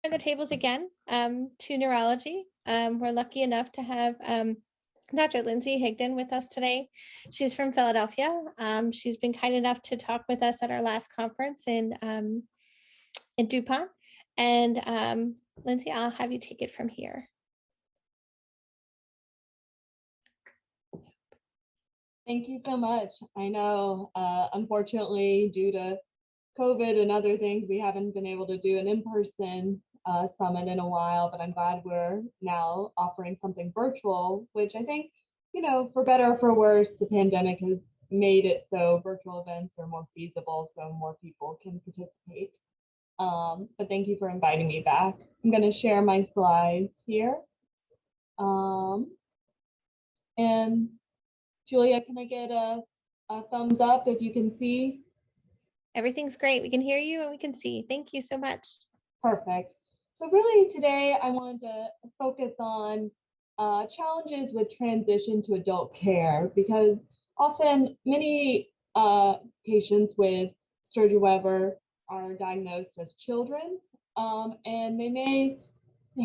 the tables again to neurology. We're lucky enough to have Dr. Lindsay Higdon with us today. She's from Philadelphia. She's been kind enough to talk with us at our last conference in DuPont. And Lindsay, I'll have you take it from here. Thank you so much. I know, unfortunately, due to COVID and other things, we haven't been able to do an in-person summit in a while, but I'm glad we're now offering something virtual, which I think, for better or for worse, the pandemic has made it so virtual events are more feasible, so more people can participate. But thank you for inviting me back. I'm going to share my slides here. And Julia, can I get a thumbs up if you can see? Everything's great. We can hear you and we can see. Thank you so much. Perfect. So really today I wanted to focus on challenges with transition to adult care, because often many patients with Sturge-Weber are diagnosed as children, and they may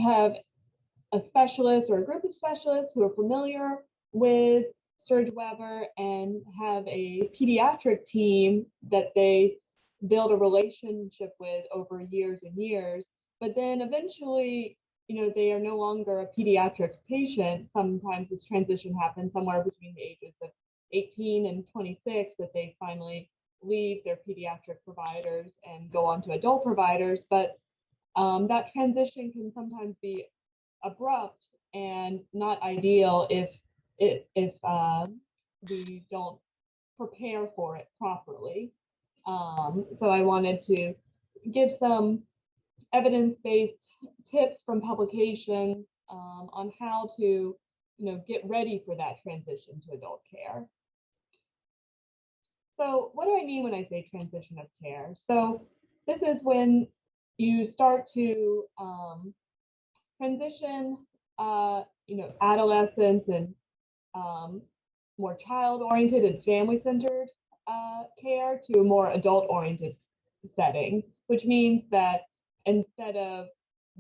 have a specialist or a group of specialists who are familiar with Sturge-Weber and have a pediatric team that they build a relationship with over years and years. But then eventually, they are no longer a pediatrics patient. Sometimes this transition happens somewhere between the ages of 18 and 26, that they finally leave their pediatric providers and go on to adult providers. But that transition can sometimes be abrupt and not ideal if we don't prepare for it properly. So I wanted to give some evidence-based tips from publication on how to, get ready for that transition to adult care. So what do I mean when I say transition of care? So this is when you start to transition, adolescence and more child-oriented and family-centered care to a more adult-oriented setting, which means that instead of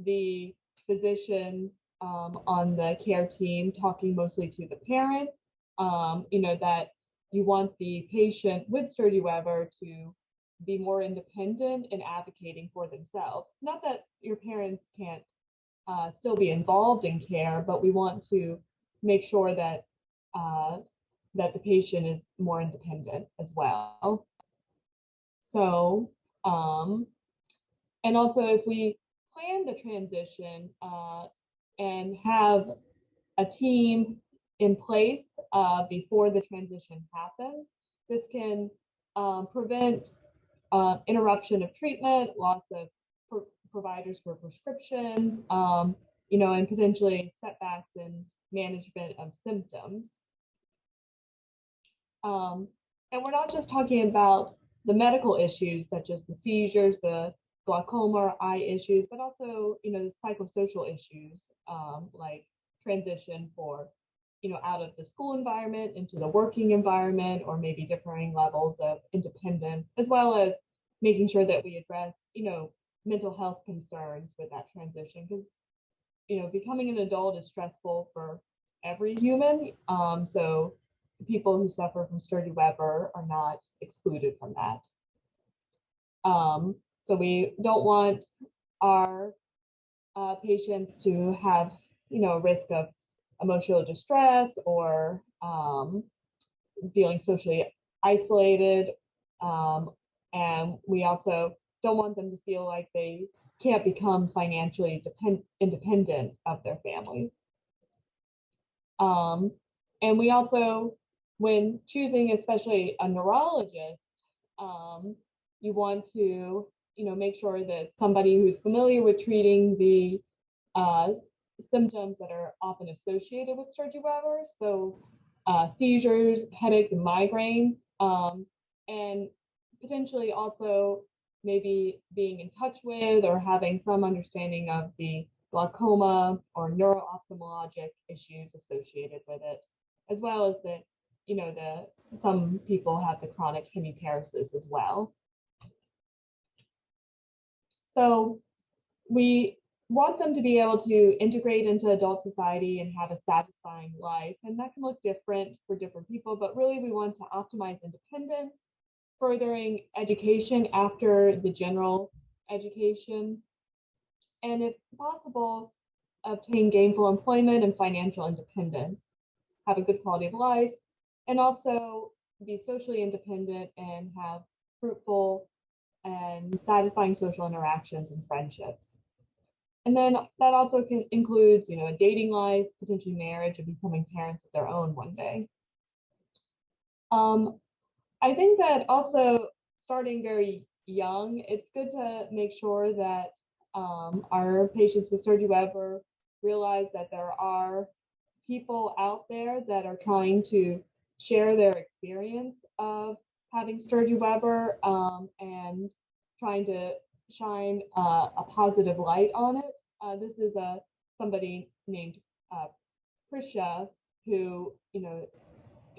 the physicians on the care team talking mostly to the parents, that you want the patient with Sturge-Weber to be more independent and advocating for themselves. Not that your parents can't still be involved in care, but we want to make sure that that the patient is more independent as well. So, and also if we plan the transition and have a team in place before the transition happens, this can prevent interruption of treatment, loss of providers for prescriptions, and potentially setbacks in management of symptoms. And we're not just talking about the medical issues such as the seizures, the glaucoma or eye issues, but also, the psychosocial issues like transition for, out of the school environment into the working environment, or maybe differing levels of independence, as well as making sure that we address, mental health concerns with that transition, because, becoming an adult is stressful for every human. So people who suffer from Sturge-Weber are not excluded from that. So we don't want our patients to have, a risk of emotional distress or feeling socially isolated. And we also don't want them to feel like they can't become financially independent of their families. And we also, when choosing especially a neurologist, you want to, make sure that somebody who's familiar with treating the symptoms that are often associated with Sturge-Weber, so seizures, headaches, and migraines, and potentially also maybe being in touch with or having some understanding of the glaucoma or neuro-ophthalmologic issues associated with it, as well as that, some people have the chronic hemiparesis as well. So we want them to be able to integrate into adult society and have a satisfying life. And that can look different for different people, but really we want to optimize independence, furthering education after the general education, and if possible, obtain gainful employment and financial independence, have a good quality of life, and also be socially independent and have fruitful and satisfying social interactions and friendships. And then that also includes, a dating life, potentially marriage, and becoming parents of their own one day. I think that also starting very young, it's good to make sure that our patients with Sturge Weber realize that there are people out there that are trying to share their experience of having Sturge Weber and trying to shine a positive light on it. This is somebody named Prisha who,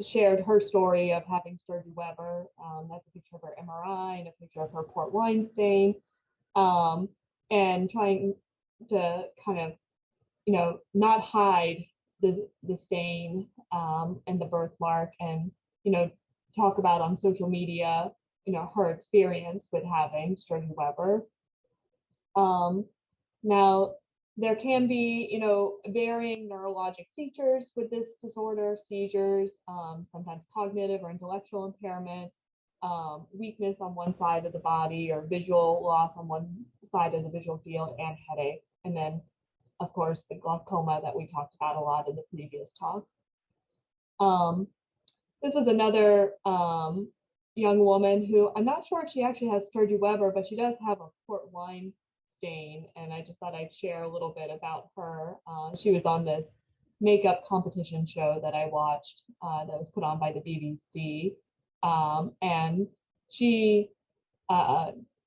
shared her story of having Sturge Weber. That's a picture of her MRI and a picture of her port wine stain, and trying to kind of, not hide the stain and the birthmark, and talk about on social media, her experience with having Sturge Weber. Now, there can be, varying neurologic features with this disorder, seizures, sometimes cognitive or intellectual impairment, weakness on one side of the body, or visual loss on one side of the visual field, and headaches. And then, of course, the glaucoma that we talked about a lot in the previous talk. This was another young woman who, I'm not sure if she actually has Sturge Weber, but she does have a port wine stain, and I just thought I'd share a little bit about her. She was on this makeup competition show that I watched that was put on by the BBC, and she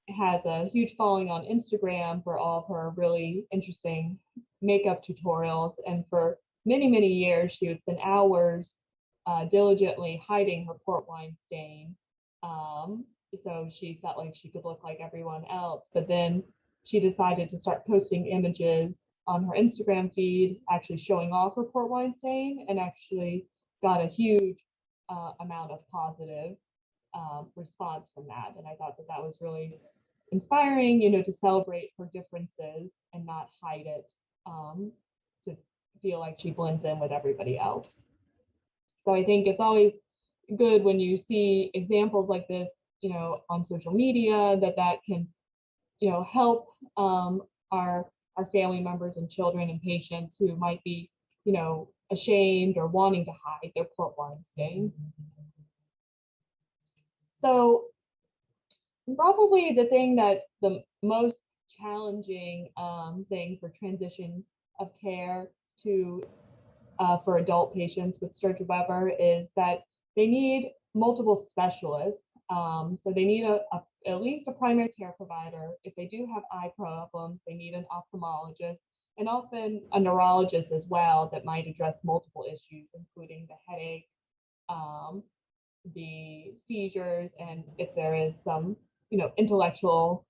has a huge following on Instagram for all of her really interesting makeup tutorials, and for many, many years she would spend hours diligently hiding her port wine stain, so she felt like she could look like everyone else. But then she decided to start posting images on her Instagram feed, actually showing off her port wine stain, and actually got a huge amount of positive response from that. And I thought that that was really inspiring, to celebrate her differences and not hide it, to feel like she blends in with everybody else. So I think it's always good when you see examples like this, on social media, that can, help our family members and children and patients who might be, ashamed or wanting to hide their port wine stain. So probably the thing that's the most challenging thing for transition of care to for adult patients with Sturge Weber is that they need multiple specialists. So they need at least a primary care provider. If they do have eye problems, they need an ophthalmologist, and often a neurologist as well that might address multiple issues, including the headache, the seizures, and if there is some, intellectual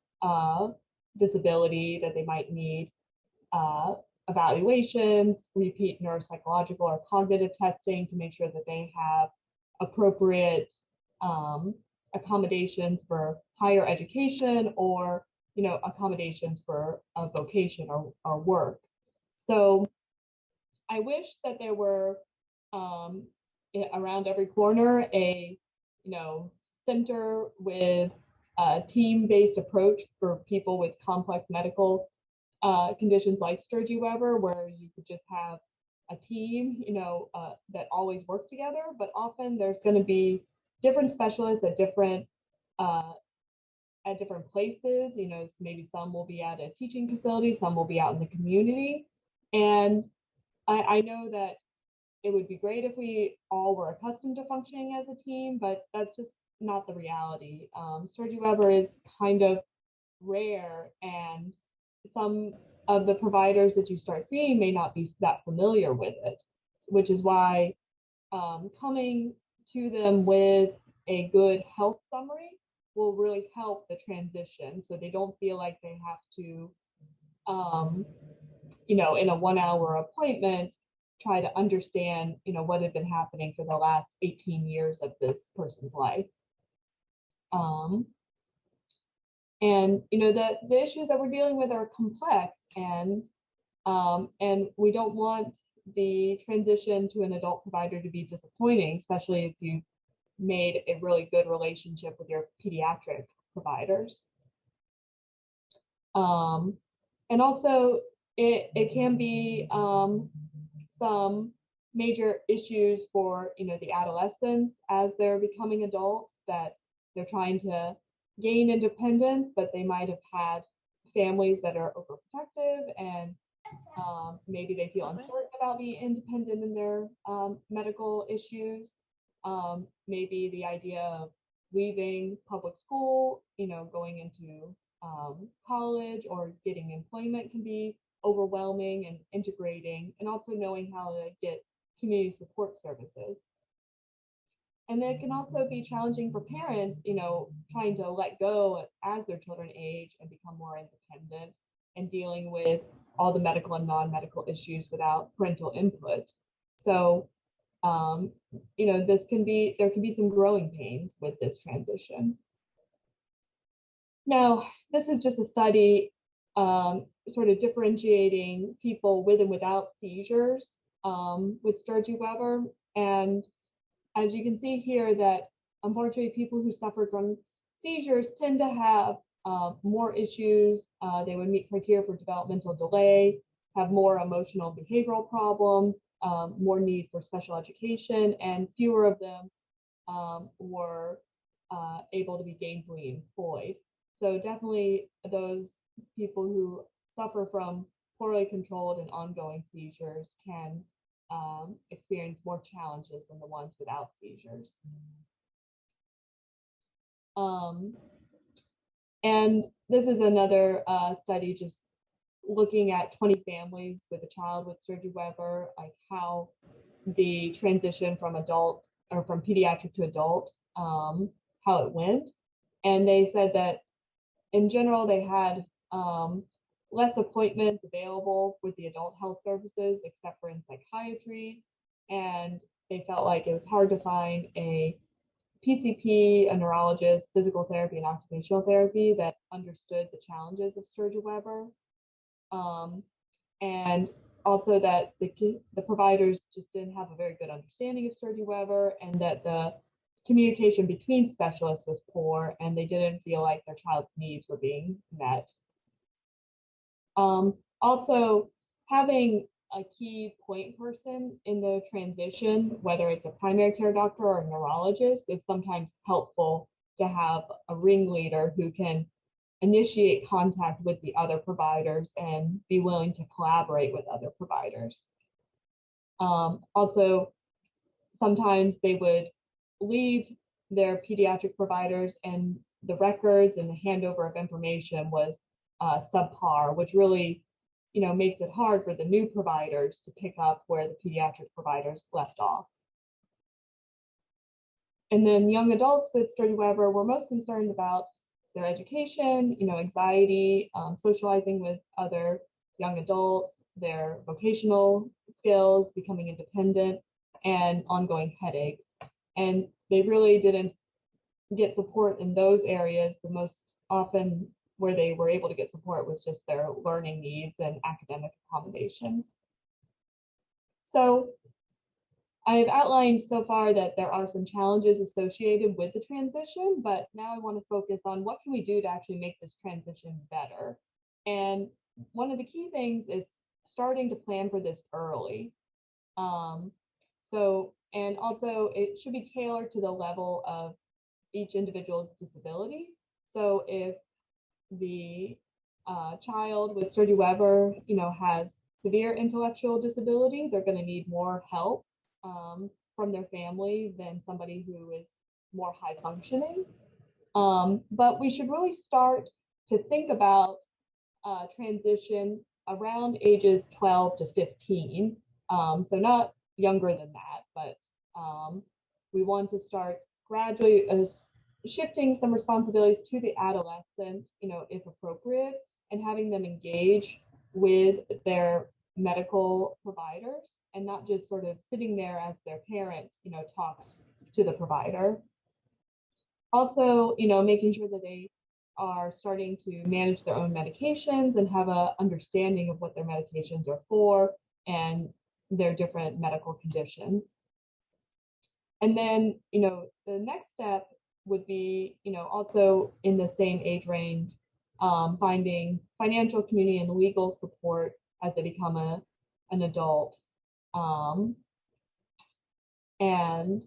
disability that they might need evaluations, repeat neuropsychological or cognitive testing to make sure that they have appropriate accommodations for higher education, or accommodations for a vocation or work. So I wish that there were around every corner a center with a team-based approach for people with complex medical conditions like Sturge Weber, where you could just have a team, that always work together. But often there's going to be different specialists at different places. So maybe some will be at a teaching facility, some will be out in the community, and I know that it would be great if we all were accustomed to functioning as a team, but that's just not the reality. Sturge Weber is kind of rare, and some of the providers that you start seeing may not be that familiar with it, which is why coming to them with a good health summary will really help the transition, so they don't feel like they have to in a 1 hour appointment, try to understand, what had been happening for the last 18 years of this person's life. And the issues that we're dealing with are complex, and we don't want the transition to an adult provider to be disappointing, especially if you made a really good relationship with your pediatric providers. And also, it can be some major issues for the adolescents as they're becoming adults, that they're trying to gain independence, but they might have had families that are overprotective, and maybe they feel uncertain about being independent in their medical issues. Maybe the idea of leaving public school, going into college or getting employment can be overwhelming, and integrating, and also knowing how to get community support services. And it can also be challenging for parents, trying to let go as their children age and become more independent, and dealing with all the medical and non-medical issues without parental input. So, there can be some growing pains with this transition. Now, this is just a study sort of differentiating people with and without seizures with Sturge-Weber. And as you can see here, that unfortunately people who suffer from seizures tend to have more issues. They would meet criteria for developmental delay, have more emotional behavioral problems, more need for special education, and fewer of them were able to be gainfully employed. So definitely those people who suffer from poorly controlled and ongoing seizures can experience more challenges than the ones without seizures. And this is another study just looking at 20 families with a child with Sturge-Weber, like how the transition from adult or from pediatric to adult, how it went. And they said that in general, they had less appointments available with the adult health services, except for in psychiatry. And they felt like it was hard to find a PCP, a neurologist, physical therapy, and occupational therapy that understood the challenges of Sturge-Weber. And also that the providers just didn't have a very good understanding of Sturge-Weber, and that the communication between specialists was poor, and they didn't feel like their child's needs were being met. Also, having a key point person in the transition, whether it's a primary care doctor or a neurologist, is sometimes helpful to have a ringleader who can initiate contact with the other providers and be willing to collaborate with other providers. Also, sometimes they would leave their pediatric providers, and the records and the handover of information was subpar, which really, makes it hard for the new providers to pick up where the pediatric providers left off. And then young adults with Sturge-Weber were most concerned about their education, anxiety, socializing with other young adults, their vocational skills, becoming independent, and ongoing headaches. And they really didn't get support in those areas. The most often where they were able to get support was just their learning needs and academic accommodations. So I've outlined so far that there are some challenges associated with the transition, but now I want to focus on what can we do to actually make this transition better. And one of the key things is starting to plan for this early. And also it should be tailored to the level of each individual's disability. So if the child with Sturge-Weber, has severe intellectual disability, they're going to need more help from their family than somebody who is more high functioning. But we should really start to think about transition around ages 12 to 15. So not younger than that, but we want to start gradually shifting some responsibilities to the adolescent, if appropriate, and having them engage with their medical providers and not just sort of sitting there as their parent, talks to the provider. Also, making sure that they are starting to manage their own medications and have a understanding of what their medications are for and their different medical conditions. And then, the next step would be, also in the same age range, finding financial, community, and legal support as they become an adult. And,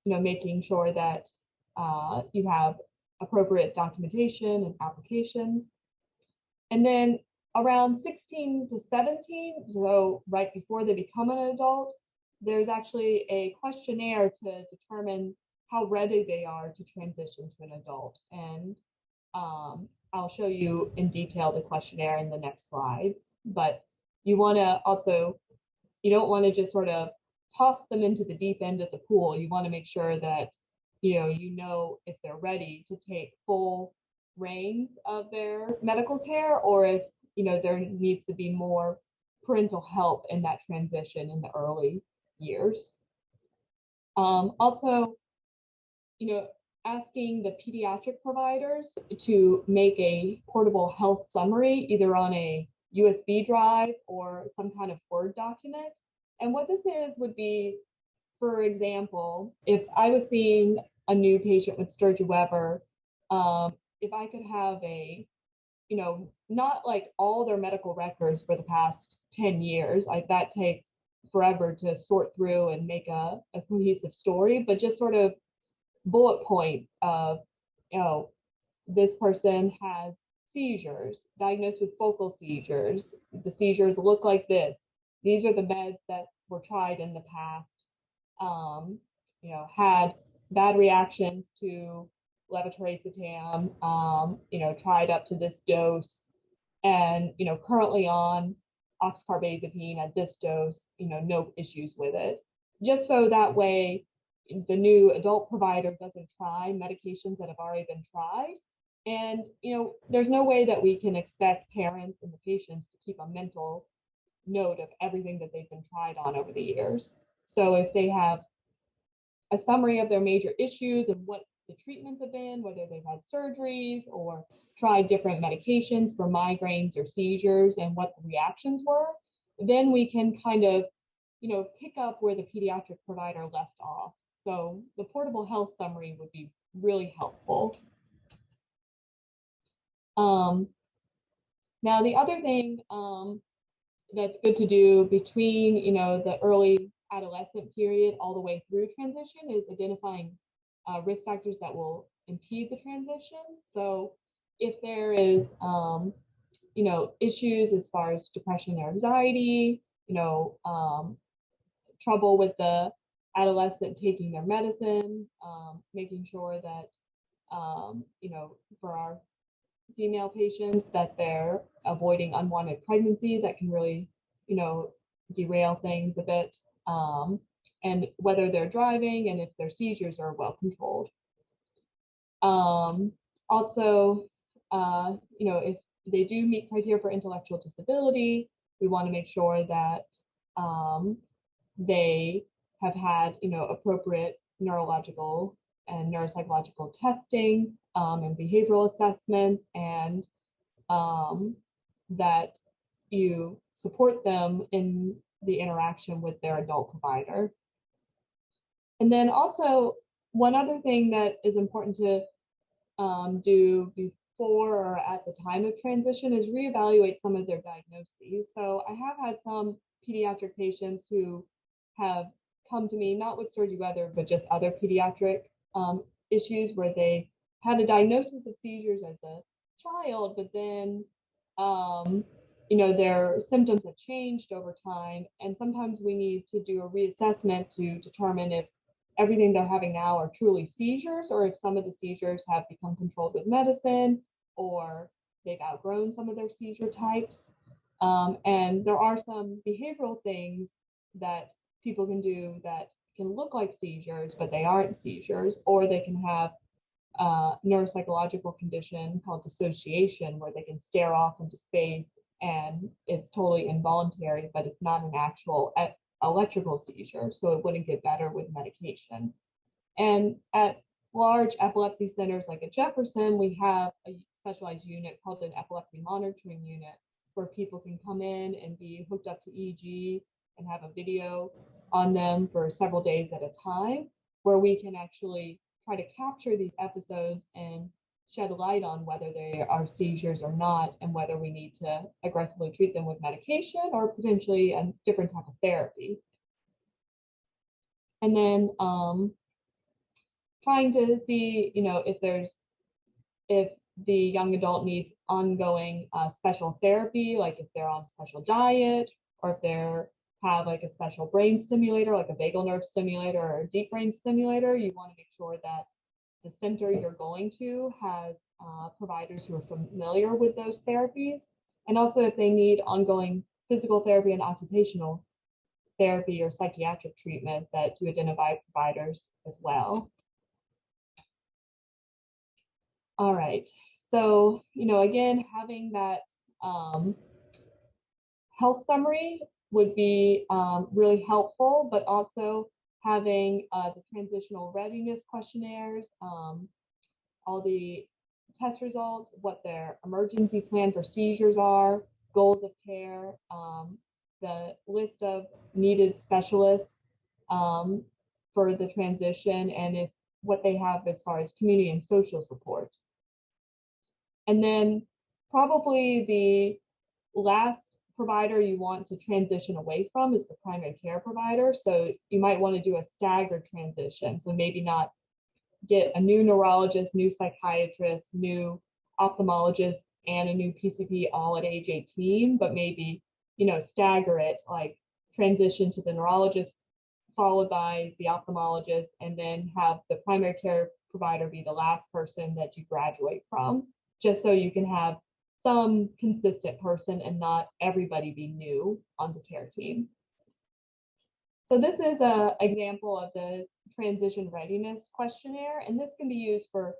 making sure that you have appropriate documentation and applications. And then around 16 to 17, so right before they become an adult, there's actually a questionnaire to determine how ready they are to transition to an adult. And I'll show you in detail the questionnaire in the next slides. But you want to also, you don't want to just sort of toss them into the deep end of the pool. You want to make sure that you know if they're ready to take full reins of their medical care, or if there needs to be more parental help in that transition in the early years. Also, asking the pediatric providers to make a portable health summary, either on a USB drive or some kind of Word document. And what this is would be, for example, if I was seeing a new patient with Sturge-Weber, if I could have a, not like all their medical records for the past 10 years, like that takes forever to sort through and make a cohesive story, but just sort of bullet points of, this person has seizures, diagnosed with focal seizures. The seizures look like this. These are the meds that were tried in the past. Had bad reactions to levetiracetam, tried up to this dose, and, currently on oxcarbazepine at this dose, no issues with it. Just so that way the new adult provider doesn't try medications that have already been tried. And, there's no way that we can expect parents and the patients to keep a mental note of everything that they've been tried on over the years. So if they have a summary of their major issues and what the treatments have been, whether they've had surgeries or tried different medications for migraines or seizures and what the reactions were, then we can kind of, pick up where the pediatric provider left off. So the portable health summary would be really helpful. Now, the other thing that's good to do between, the early adolescent period all the way through transition is identifying risk factors that will impede the transition. So if there is, issues as far as depression or anxiety, trouble with the adolescent taking their medicine, making sure that, for our female patients, that they're avoiding unwanted pregnancy that can really, derail things a bit, and whether they're driving and if their seizures are well controlled. Also, if they do meet criteria for intellectual disability, we want to make sure that they have had, appropriate neurological and neuropsychological testing and behavioral assessments, and that you support them in the interaction with their adult provider. And then also, one other thing that is important to do before or at the time of transition is reevaluate some of their diagnoses. So I have had some pediatric patients who have come to me, not with Sturge-Weber, but just other pediatric issues where they had a diagnosis of seizures as a child, but then their symptoms have changed over time, and sometimes we need to do a reassessment to determine if everything they're having now are truly seizures, or if some of the seizures have become controlled with medicine, or they've outgrown some of their seizure types. And there are some behavioral things that people can do that can look like seizures, but they aren't seizures, or they can have a neuropsychological condition called dissociation, where they can stare off into space and it's totally involuntary, but it's not an actual electrical seizure, so it wouldn't get better with medication. And at large epilepsy centers like at Jefferson, we have a specialized unit called an epilepsy monitoring unit, where people can come in and be hooked up to EEG and have a video on them for several days at a time, where we can actually try to capture these episodes and shed light on whether they are seizures or not, and whether we need to aggressively treat them with medication or potentially a different type of therapy. And then trying to see, if the young adult needs ongoing special therapy, like if they're on a special diet, or if they have like a special brain stimulator, like a vagal nerve stimulator or a deep brain stimulator. You want to make sure that the center you're going to has providers who are familiar with those therapies, and also if they need ongoing physical therapy and occupational therapy or psychiatric treatment, that you identify providers as well. All right, so, again, having that health summary would be really helpful, but also having the transitional readiness questionnaires, all the test results, what their emergency plan for seizures are, goals of care, the list of needed specialists for the transition, and what they have as far as community and social support. And then probably the last provider you want to transition away from is the primary care provider. So you might want to do a staggered transition. So maybe not get a new neurologist, new psychiatrist, new ophthalmologist, and a new PCP all at age 18, but maybe, stagger it, like transition to the neurologist, followed by the ophthalmologist, and then have the primary care provider be the last person that you graduate from, just so you can have some consistent person and not everybody be new on the care team. So this is an example of the transition readiness questionnaire, and this can be used for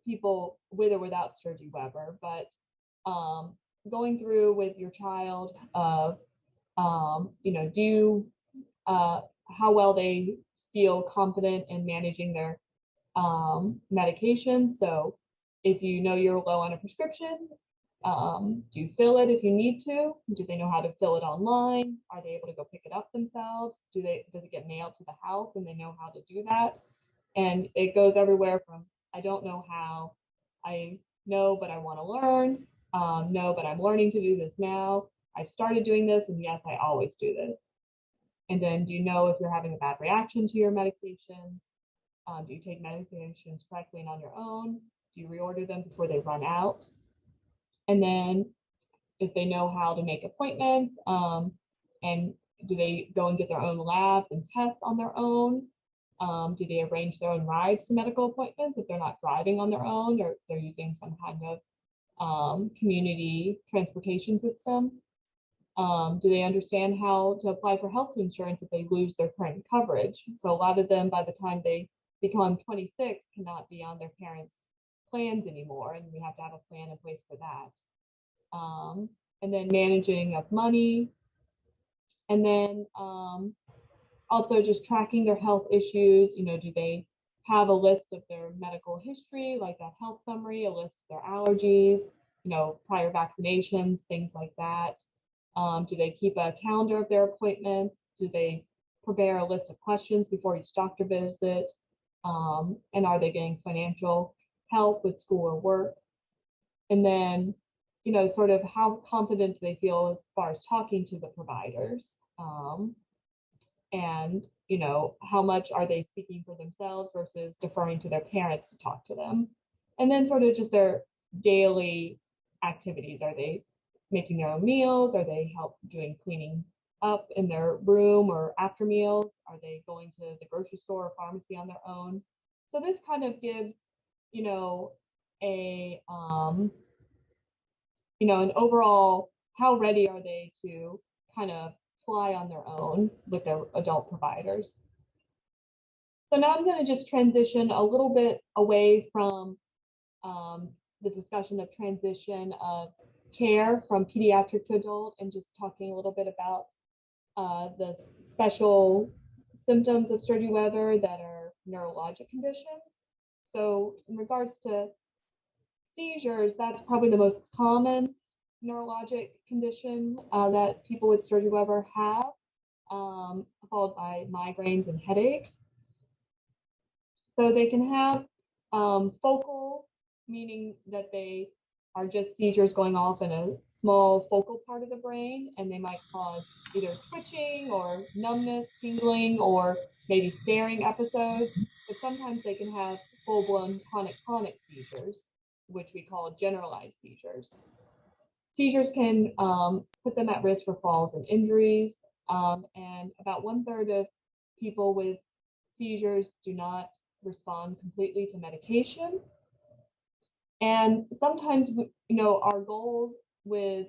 people with or without Sturge-Weber, but going through with your child of, how well they feel confident in managing their medication. So if you know you're low on a prescription, do you fill it if you need to? Do they know how to fill it online? Are they able to go pick it up themselves? Does it get mailed to the house and they know how to do that? And it goes everywhere from, I don't know how, I know, but I want to learn, no, but I'm learning to do this now, I've started doing this, and yes, I always do this. And then, do you know if you're having a bad reaction to your medications? Do you take medications correctly and on your own? Do you reorder them before they run out? And then if they know how to make appointments, and do they go and get their own labs and tests on their own? Do they arrange their own rides to medical appointments if they're not driving on their own, or they're using some kind of community transportation system? Do they understand how to apply for health insurance if they lose their current coverage? So a lot of them, by the time they become 26, cannot be on their parents' plans anymore, and we have to have a plan in place for that. And then managing of money, and then also just tracking their health issues. Do they have a list of their medical history, like that health summary, a list of their allergies, prior vaccinations, things like that? Do they keep a calendar of their appointments? Do they prepare a list of questions before each doctor visit? And are they getting financial help with school or work? And then, sort of how confident they feel as far as talking to the providers. And, how much are they speaking for themselves versus deferring to their parents to talk to them? And then sort of just their daily activities. Are they making their own meals? Are they doing cleaning up in their room or after meals? Are they going to the grocery store or pharmacy on their own? So this kind of gives, an overall, how ready are they to kind of fly on their own with their adult providers. So now I'm going to just transition a little bit away from the discussion of transition of care from pediatric to adult and just talking a little bit about the special symptoms of Sturge Weber that are neurologic conditions. So in regards to seizures, that's probably the most common neurologic condition that people with Sturge Weber have, followed by migraines and headaches. So they can have focal, meaning that they are just seizures going off in a small focal part of the brain, and they might cause either twitching or numbness, tingling, or maybe staring episodes. But sometimes they can have full-blown tonic-clonic seizures, which we call generalized seizures. Seizures can put them at risk for falls and injuries, and about 1/3 of people with seizures do not respond completely to medication. And sometimes, our goals with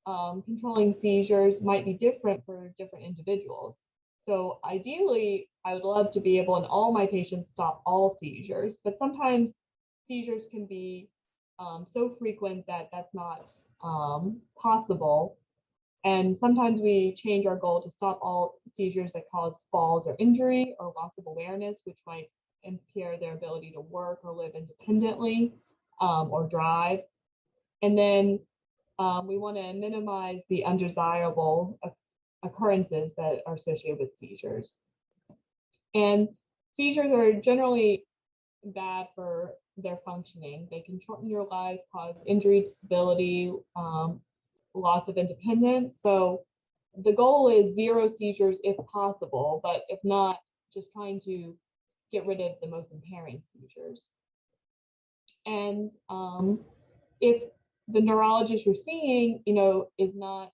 controlling seizures might be different for different individuals. So ideally, I would love to be able, in all my patients, stop all seizures, but sometimes seizures can be so frequent that that's not possible. And sometimes we change our goal to stop all seizures that cause falls or injury or loss of awareness, which might impair their ability to work or live independently or drive. And then we want to minimize the undesirable occurrences that are associated with seizures. And seizures are generally bad for their functioning. They can shorten your life, cause injury, disability, loss of independence. So the goal is 0 seizures if possible, but if not, just trying to get rid of the most impairing seizures. And if the neurologist you're seeing, is not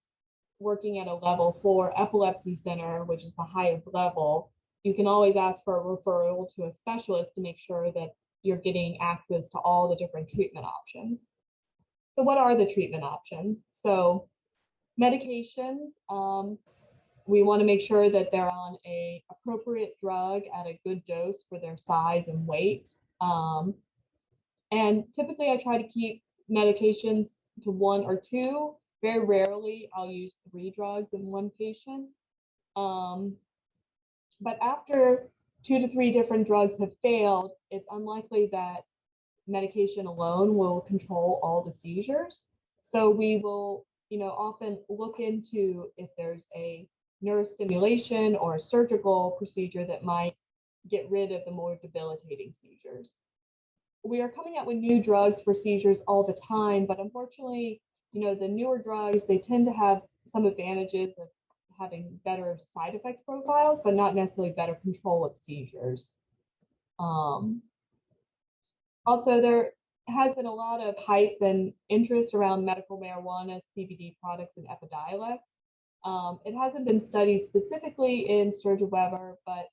working at a level 4 epilepsy center, which is the highest level, you can always ask for a referral to a specialist to make sure that you're getting access to all the different treatment options. So what are the treatment options? So medications, we want to make sure that they're on a appropriate drug at a good dose for their size and weight. And typically I try to keep medications to 1 or 2. Very rarely I'll use 3 drugs in one patient. But after 2 to 3 different drugs have failed, it's unlikely that medication alone will control all the seizures. So we will, often look into if there's a neurostimulation or a surgical procedure that might get rid of the more debilitating seizures. We are coming out with new drugs for seizures all the time, but unfortunately, the newer drugs, they tend to have some advantages of having better side effect profiles, but not necessarily better control of seizures. Also, there has been a lot of hype and interest around medical marijuana, CBD products, and Epidiolex. It hasn't been studied specifically in Sturge Weber, but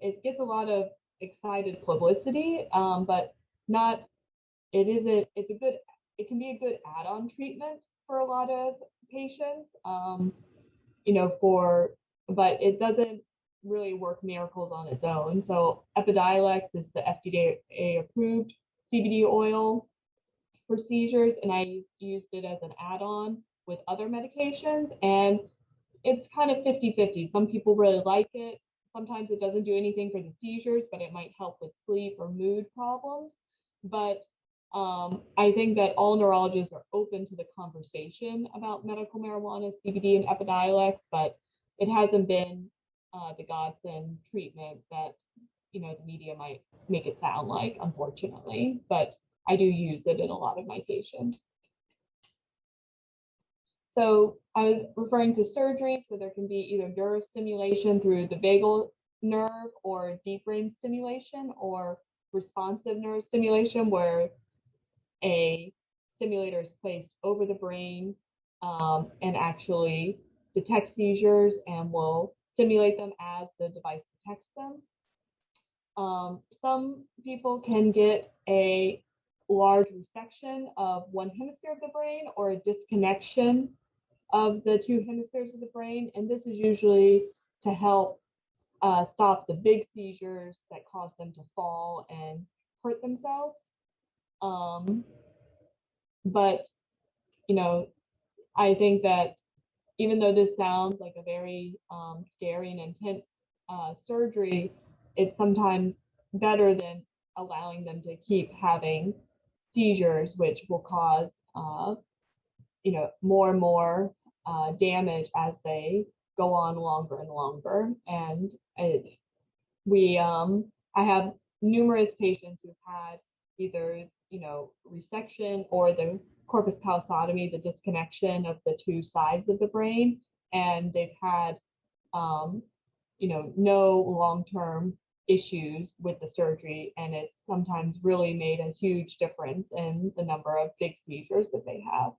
it gets a lot of excited publicity, but not, it isn't, it can be a good add-on treatment for a lot of patients, but it doesn't really work miracles on its own. So Epidiolex is the FDA approved CBD oil for seizures, and I used it as an add-on with other medications, and it's kind of 50-50. Some people really like it. Sometimes it doesn't do anything for the seizures, but it might help with sleep or mood problems. But I think that all neurologists are open to the conversation about medical marijuana, CBD, and Epidiolex, but it hasn't been the godsend treatment that the media might make it sound like, unfortunately. But I do use it in a lot of my patients. So I was referring to surgery, so there can be either neurostimulation through the vagal nerve or deep brain stimulation, or responsive neurostimulation, where a stimulator is placed over the brain and actually detects seizures and will stimulate them as the device detects them. Some people can get a large resection of one hemisphere of the brain or a disconnection of the 2 hemispheres of the brain, and this is usually to help stop the big seizures that cause them to fall and hurt themselves. But you know, I think that even though this sounds like a very scary and intense surgery, it's sometimes better than allowing them to keep having seizures, which will cause more and more damage as they go on longer and longer. And I have numerous patients who've had either resection or the corpus callosotomy, the disconnection of the two sides of the brain, and they've had no long-term issues with the surgery, and it's sometimes really made a huge difference in the number of big seizures that they have.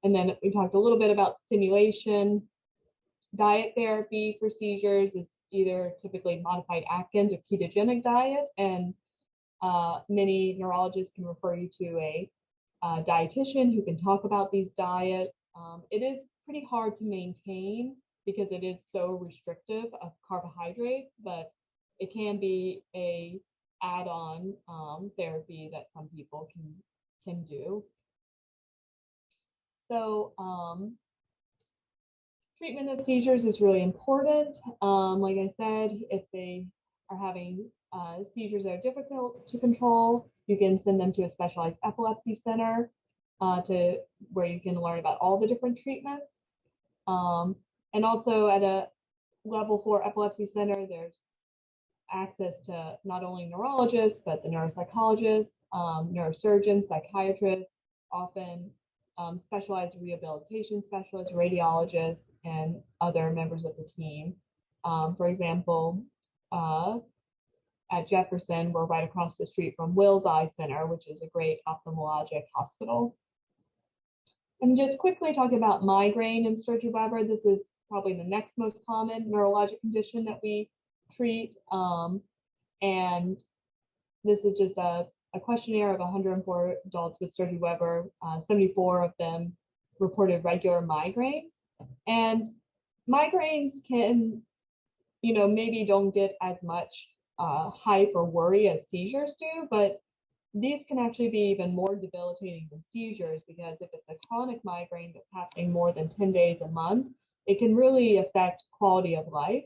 And then we talked a little bit about stimulation. Diet therapy for seizures is either typically modified Atkins or ketogenic diet, and many neurologists can refer you to a dietitian who can talk about these diets. It is pretty hard to maintain because it is so restrictive of carbohydrates, but it can be a add-on therapy that some people can do. So treatment of seizures is really important. Like I said, if they are having seizures that are difficult to control, you can send them to a specialized epilepsy center where you can learn about all the different treatments. And also at a level 4 epilepsy center, there's access to not only neurologists, but the neuropsychologists, neurosurgeons, psychiatrists, often specialized rehabilitation specialists, radiologists, and other members of the team. For example, at Jefferson, we're right across the street from Wills Eye Center, which is a great ophthalmologic hospital. And just quickly talking about migraine and Sturge-Weber, this is probably the next most common neurologic condition that we treat. And this is just a questionnaire of 104 adults with Sturge-Weber. 74 of them reported regular migraines. And migraines can, maybe don't get as much hype or worry as seizures do, but these can actually be even more debilitating than seizures, because if it's a chronic migraine that's happening more than 10 days a month, it can really affect quality of life.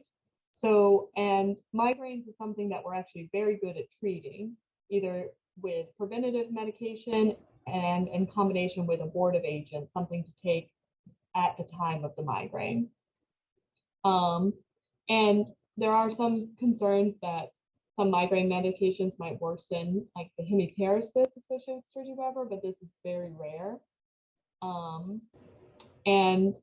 So, and migraines is something that we're actually very good at treating, either with preventative medication and in combination with abortive agents, something to take at the time of the migraine. And there are some concerns that some migraine medications might worsen, like the hemiparesis associated with Sturge-Weber, but this is very rare. And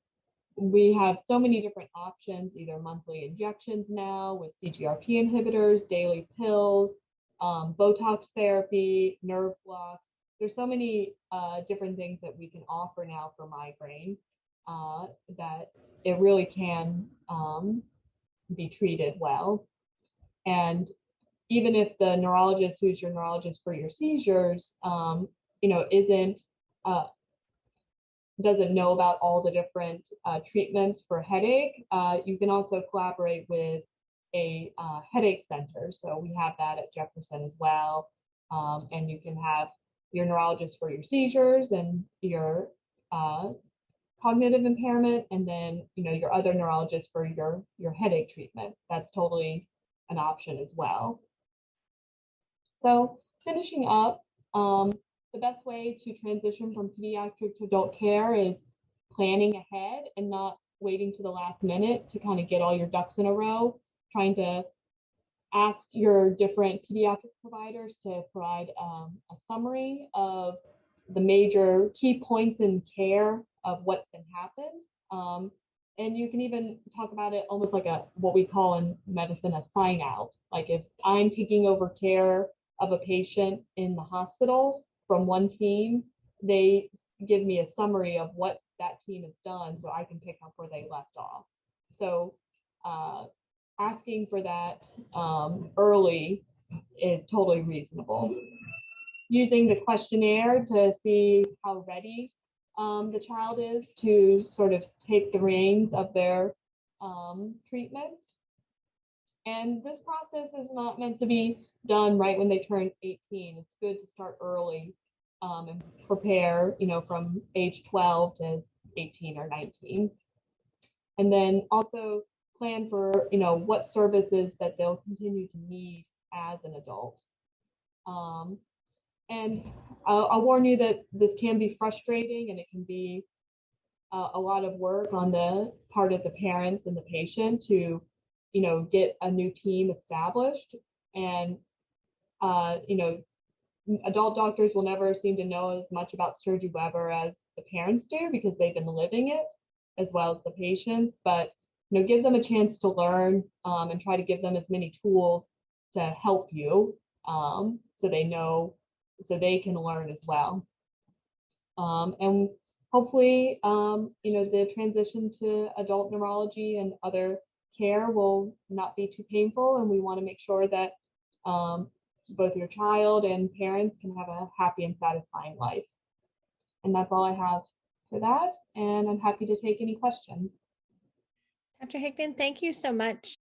we have so many different options, either monthly injections now with CGRP inhibitors, daily pills, Botox therapy, nerve blocks. There's so many different things that we can offer now for migraine that it really can be treated well. And even if the neurologist who's your neurologist for your seizures, doesn't know about all the different treatments for headache, you can also collaborate with a headache center. So we have that at Jefferson as well. And you can have your neurologist for your seizures and your cognitive impairment, and then your other neurologist for your headache treatment. That's totally an option as well. So finishing up, the best way to transition from pediatric to adult care is planning ahead and not waiting to the last minute to kind of get all your ducks in a row, trying to ask your different pediatric providers to provide a summary of the major key points in care of what's been happened. And you can even talk about it almost like what we call in medicine a sign out. Like if I'm taking over care of a patient in the hospital from one team, they give me a summary of what that team has done so I can pick up where they left off. So asking for that early is totally reasonable. Using the questionnaire to see how ready the child is to sort of take the reins of their treatment. And this process is not meant to be done right when they turn 18. It's good to start early and prepare, from age 12 to 18 or 19. And then also plan for, what services that they'll continue to need as an adult. And I'll warn you that this can be frustrating and it can be a lot of work on the part of the parents and the patient to, get a new team established. And, adult doctors will never seem to know as much about Sturge Weber as the parents do because they've been living it as well as the patients. But, give them a chance to learn and try to give them as many tools to help you so they know, so they can learn as well. And hopefully, the transition to adult neurology and other care will not be too painful. And we want to make sure that both your child and parents can have a happy and satisfying life. And that's all I have for that. And I'm happy to take any questions. Dr. Higdon, thank you so much.